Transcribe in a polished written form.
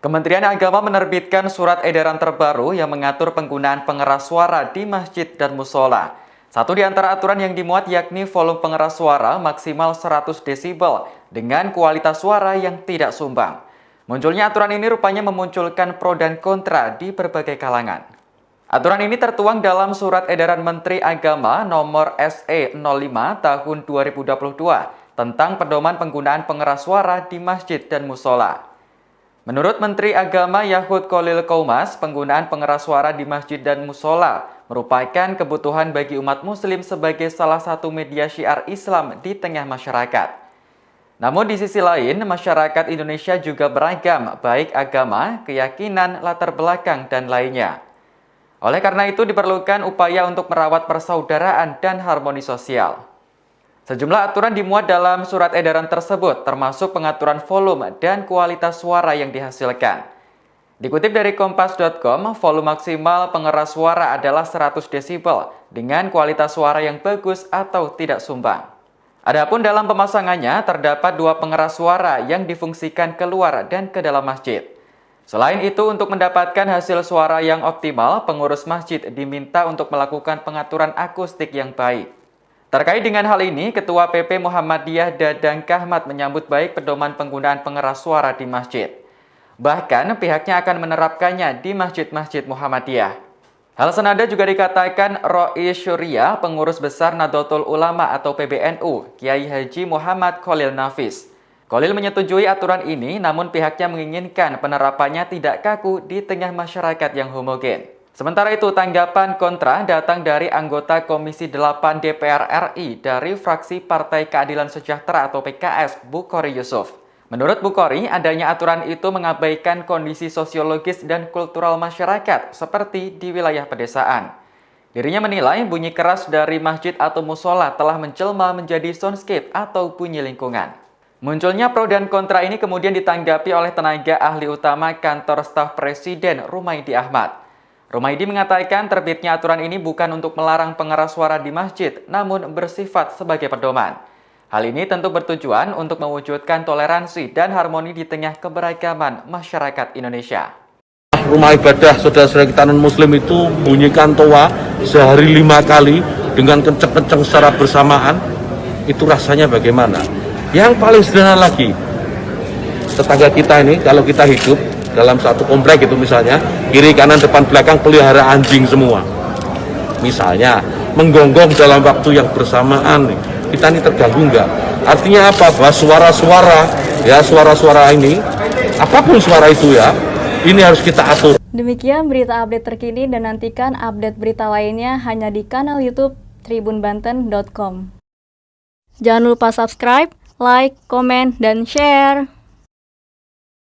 Kementerian Agama menerbitkan surat edaran terbaru yang mengatur penggunaan pengeras suara di masjid dan musola. Satu di antara aturan yang dimuat yakni volume pengeras suara maksimal 100 desibel dengan kualitas suara yang tidak sumbang. Munculnya aturan ini rupanya memunculkan pro dan kontra di berbagai kalangan. Aturan ini tertuang dalam Surat Edaran Menteri Agama nomor SE 05 tahun 2022 tentang pedoman penggunaan pengeras suara di masjid dan musola. Menurut Menteri Agama Yahud Khalil Qoumas, penggunaan pengeras suara di masjid dan musola merupakan kebutuhan bagi umat muslim sebagai salah satu media syiar Islam di tengah masyarakat. Namun di sisi lain, masyarakat Indonesia juga beragam, baik agama, keyakinan, latar belakang, dan lainnya. Oleh karena itu diperlukan upaya untuk merawat persaudaraan dan harmoni sosial. Sejumlah aturan dimuat dalam surat edaran tersebut, termasuk pengaturan volume dan kualitas suara yang dihasilkan. Dikutip dari kompas.com, volume maksimal pengeras suara adalah 100 desibel dengan kualitas suara yang bagus atau tidak sumbang. Adapun dalam pemasangannya, terdapat 2 pengeras suara yang difungsikan keluar dan ke dalam masjid. Selain itu, untuk mendapatkan hasil suara yang optimal, pengurus masjid diminta untuk melakukan pengaturan akustik yang baik. Terkait dengan hal ini, Ketua PP Muhammadiyah Dadang Kahmat menyambut baik pedoman penggunaan pengeras suara di masjid. Bahkan, pihaknya akan menerapkannya di masjid-masjid Muhammadiyah. Hal senada juga dikatakan Ro'i Syuriah, pengurus besar Nahdlatul Ulama atau PBNU, Kiai Haji Muhammad Khalil Nafis. Khalil menyetujui aturan ini, namun pihaknya menginginkan penerapannya tidak kaku di tengah masyarakat yang homogen. Sementara itu, tanggapan kontra datang dari anggota Komisi 8 DPR RI dari fraksi Partai Keadilan Sejahtera atau PKS, Bukhari Yusuf. Menurut Bukhari, adanya aturan itu mengabaikan kondisi sosiologis dan kultural masyarakat seperti di wilayah pedesaan. Dirinya menilai bunyi keras dari masjid atau musola telah menjelma menjadi soundscape atau bunyi lingkungan. Munculnya pro dan kontra ini kemudian ditanggapi oleh tenaga ahli utama kantor staf Presiden Rumaidi Ahmad. Rumaidi mengatakan terbitnya aturan ini bukan untuk melarang pengeras suara di masjid, namun bersifat sebagai pedoman. Hal ini tentu bertujuan untuk mewujudkan toleransi dan harmoni di tengah keberagaman masyarakat Indonesia. Rumah ibadah saudara-saudara kita non-muslim itu bunyikan toa sehari 5 kali dengan kenceng-kenceng secara bersamaan, itu rasanya bagaimana? Yang paling sederhana lagi, tetangga kita ini kalau kita hidup dalam satu komplek itu misalnya, kiri, kanan, depan, belakang pelihara anjing semua. Misalnya, menggonggong dalam waktu yang bersamaan, kita ini terganggu enggak? Artinya apa? Bahwa suara-suara ini, apapun suara itu ya, ini harus kita atur. Demikian berita update terkini dan nantikan update berita lainnya hanya di kanal YouTube tribunbanten.com. Jangan lupa subscribe, like, komen, dan share.